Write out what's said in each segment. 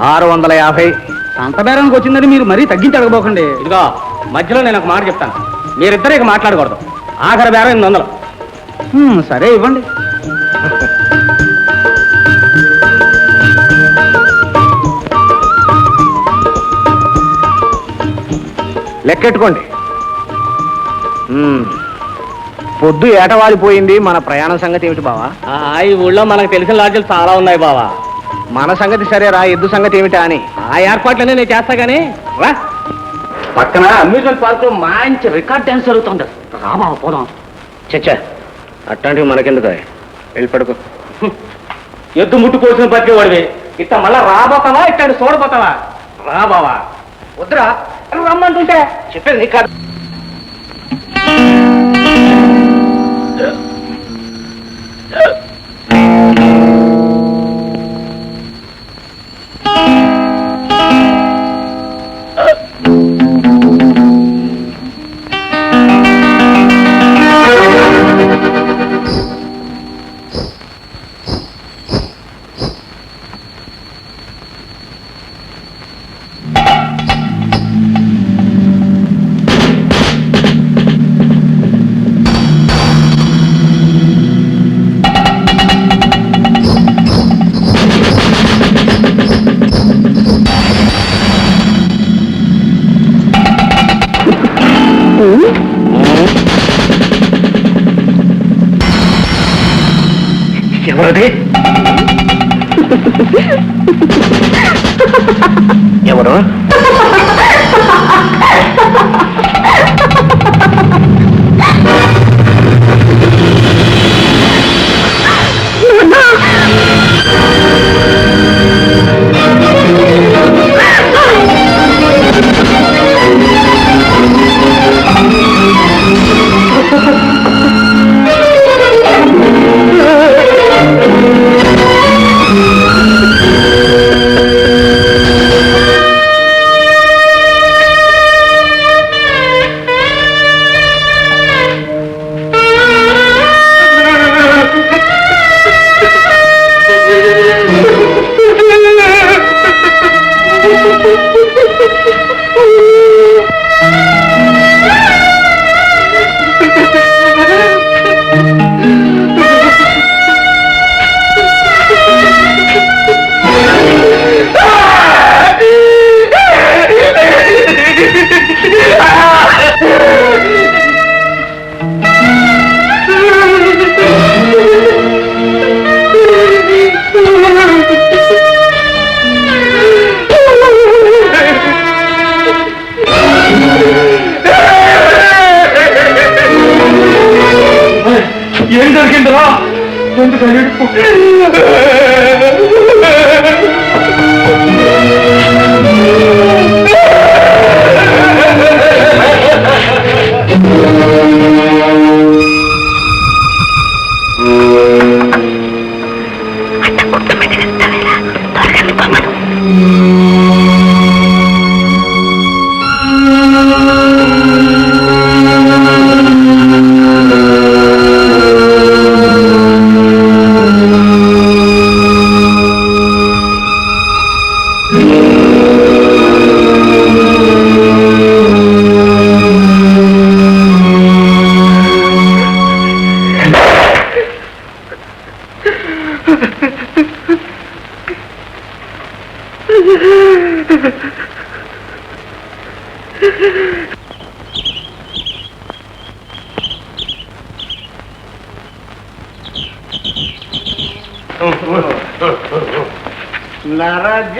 650. సంత బేరానికి వచ్చిందని మీరు మరీ తగ్గించి అడగబోకండి. ఇదిగో మధ్యలో నేను ఒక మాట చెప్తాను, మీరిద్దరే ఇక మాట్లాడకూడదు. ఆఖరి బేరం 800. సరే ఇవ్వండి. లెక్కెట్టుకోండి. పొద్దు ఏటవాలిపోయింది. మన ప్రయాణం సంగతి ఏమిటి బావా? ఈ ఊళ్ళో మనకు తెలిసిన లాడ్జీలు చాలా ఉన్నాయి బావా. మన సంగతి సరేరా, ఎద్దు సంగతి ఏమిటా అని. ఆ ఏర్పాట్లనే నేను చేస్తా గానీ రా. పక్కన అమ్యూజ్మెంట్ పార్క్ లో మంచి రికార్డ్ డాన్స్ జరుగుతుంది. రా బావ పోదాం. చచ్చా అట్లాంటివి మనకెందుకు, వెళ్ళి పడుకో. ఎద్దు ముట్టుకోవాల్సిన బతికేవాడివి ఇట్లా మళ్ళా రాబోతావా, ఇట్లాంటి చూడబోతావా? రా బావా. వద్దురా, నువ్వు రమ్మంటుంటే చెప్పేది నీ కాదు. ఎవరది? ఎవరు? ఏం జరిగిందిరా? ఎందుకు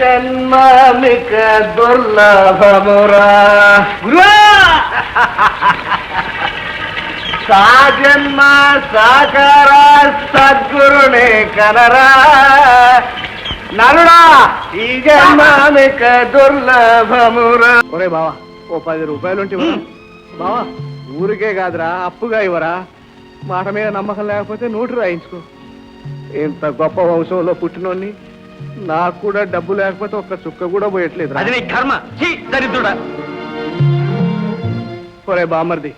నరజన్మిక దుర్లభమురా సాజన్మ సాకార సద్గురునే కనరా నరుడా ఈ జన్మిక దుర్లభమురా. ఒరే బావా, ఓ 10 రూపాయలుంటే బావా. ఊరికే కాదురా, అప్పుగా ఇవ్వరా. మాట మీద నమ్మకం లేకపోతే నోటు రాయించుకో. ఇంత గొప్ప వంశంలో పుట్టినోన్ని నాకు కూడా డబ్బు లేకపోతే ఒక్క చుక్క కూడా పోయట్లేదు. అది నీ కర్మ, దరిద్రుడా. ఒరే బామర్ది,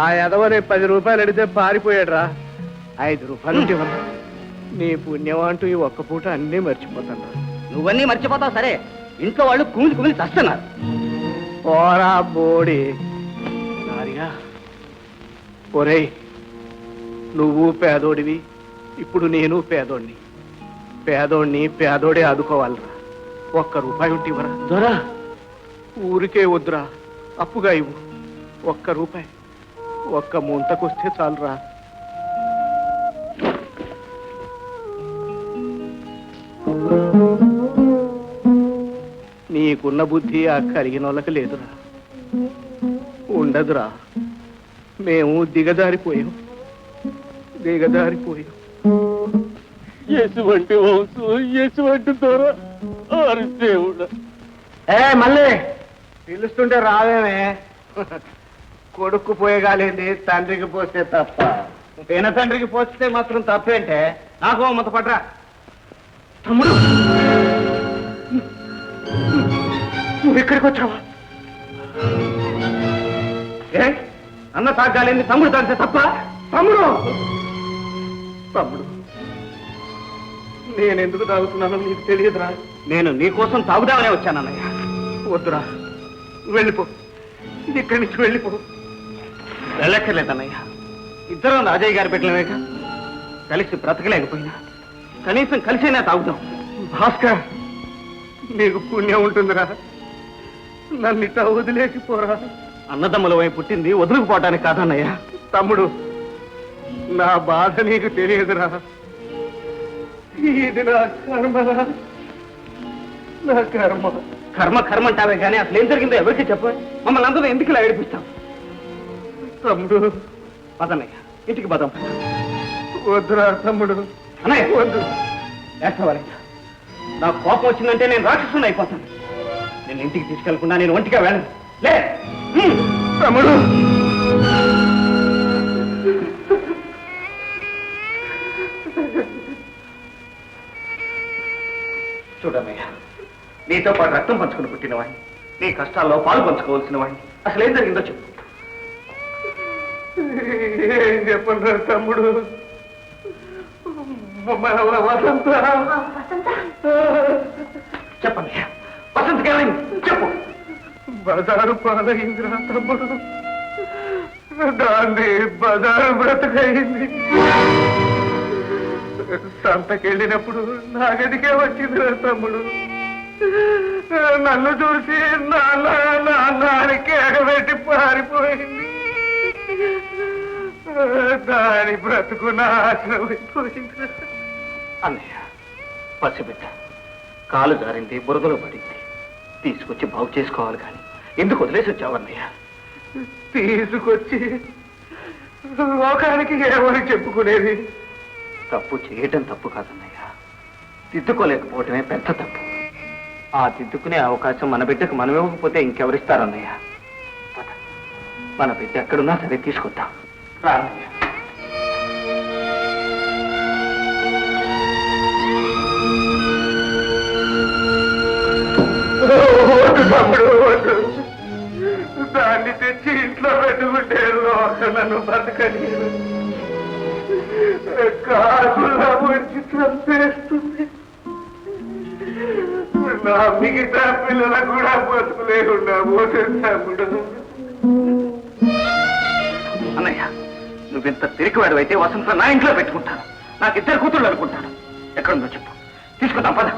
ఆ ఎదవని 10 రూపాయలు అడిగితే పారిపోయాడు రా. 5 రూపాయలు నీ పుణ్యం అంటూ ఈ ఒక్క పూట అన్నీ మర్చిపోతాను. నువ్వన్నీ మర్చిపోతావు సరే, ఇంట్లో వాళ్ళు కుమిలి కుమిలి చస్తున్నారు. పోరా బోడి నారిగా. ఒరేయ్, నువ్వు పేదోడివి, ఇప్పుడు నేను పేదోడిని. పేదోడిని పేదోడే ఆదుకోవాలరా. ₹1 ఉంటే ఇవ్వరా? దొరా, ఊరికే వద్దురా, అప్పుగా ఇవ్వు. ₹1, ఒక్క ముంతకొస్తే చాలురా. నీకున్న బుద్ధి ఆ కరిగిన వాళ్ళకి లేదురా, ఉండదురా. మేము దిగజారిపోయాం. ఎటువంటి వంశం, ఎటువంటి దొర దేవుడు. మళ్ళీ పిలుస్తుంటే రావేమే? కొడుకు పోయగాలేంది, తండ్రికి పోస్తే తప్ప. పేన తండ్రికి పోస్తే మాత్రం తప్పేంటే? నాకు మొత్త పట్రా. తమ్ముడు, నువ్వు ఇక్కడికి వచ్చావా? ఏ అన్న తాగాలేంది, తమ్ముడు తాగితే తప్ప? తమ్ముడు, నేనెందుకు తాగుతున్నానో నీకు తెలియదురా. నేను నీకోసం తాగుదామనే వచ్చానన్నయ్య. వద్దురా, వెళ్ళిపో, ఇక్కడి నుంచి వెళ్ళిపో. వెళ్ళక్కర్లేదన్నయ్య, ఇద్దరం రాజయ్య గారి బిడ్డలమేక, కలిసి బ్రతకలేకపోయినా కనీసం కలిసైనా తాగుదాం. భాస్కర్, నీకు పుణ్యం ఉంటుందిరా, నన్ను ఇట్లా వదిలేసిపోరా. అన్నదమ్ముల వైపు పుట్టింది వదులుకుపోవటానికి కాదన్నయ్య. తమ్ముడు, నా బాధ నీకు తెలియదురా. ఇది నా కర్మరా, నా కర్మ. కర్మ అంటావే కానీ అసలు ఏం జరిగిందో ఎవరికి చెప్ప. మమ్మల్ని అందరూ ఎందుకు ఇలా ఏడిపిస్తాం? తమ్ముడు, పదన్నయ్య, ఇంటికి పదం. వద్దురా తమ్ముడు. అన్నయ్య వద్దు. వేస్తావాలయ్య, నాకు కోపం వచ్చిందంటే నేను రాక్షసుని అయిపోతాను. నేను ఇంటికి తీసుకెళ్లకుండా నేను ఒంటిగా వెళ్ళను. లే తమ్ముడు. చూడన్నయ్య, నీతో పాటు రక్తం పంచుకుని పుట్టిన వాడిని, నీ కష్టాల్లో పాలు పంచుకోవాల్సిన వాడిని. అసలు ఏం జరిగిందో చెప్పు. ఏం చెప్పండి తమ్ముడు. చెప్పండి, వసంతకి ఏమైంది చెప్పు. బజారు పాలైందిరా తమ్ముడు, దాన్ని బజారు బ్రతకైంది. సంతకెళ్ళినప్పుడు నా గదికే వచ్చిందిరా తమ్ముడు. నన్ను చూసి నాన్నకి ఎగబెట్టి పారిపోయింది. దాని బ్రతుకు నాశనం అయిపోయింది. అన్నయ్య, పసిబిడ్డ కాలు జారింది, బురదలో పడింది, తీసుకొచ్చి బాగు చేసుకోవాలి కానీ ఎందుకు వదిలేసి వచ్చావు అన్నయ్య? తీసుకొచ్చి లోకానికి ఏమని చెప్పుకునేది? తప్పు చేయటం తప్పు కాదన్నయ్య, దిద్దుకోలేకపోవటమే పెద్ద తప్పు. ఆ దిద్దుకునే అవకాశం మన బిడ్డకు మనం ఇవ్వకపోతే ఇంకెవరిస్తారన్నయ్య? మన బిడ్డ ఎక్కడున్నా సరే తీసుకొద్దాం. రా అన్నయ్య. తమ్ముడు, దాన్ని తెచ్చి ఇంట్లో పెట్టుకుంటే నన్ను బతకని కాకులా వచ్చి చంపేస్తుంది. నా మిగతా పిల్లలకు కూడా బతుకు లేకుండా పోతుంది తమ్ముడు. అన్నయ్య, నువ్వెంత తిరిగివాడు అయితే వసంత నా ఇంట్లో పెట్టుకుంటాను. నాకు 2 కూతుళ్ళు అనుకుంటాను. ఎక్కడుందో చెప్పు, తీసుకుందాం పద.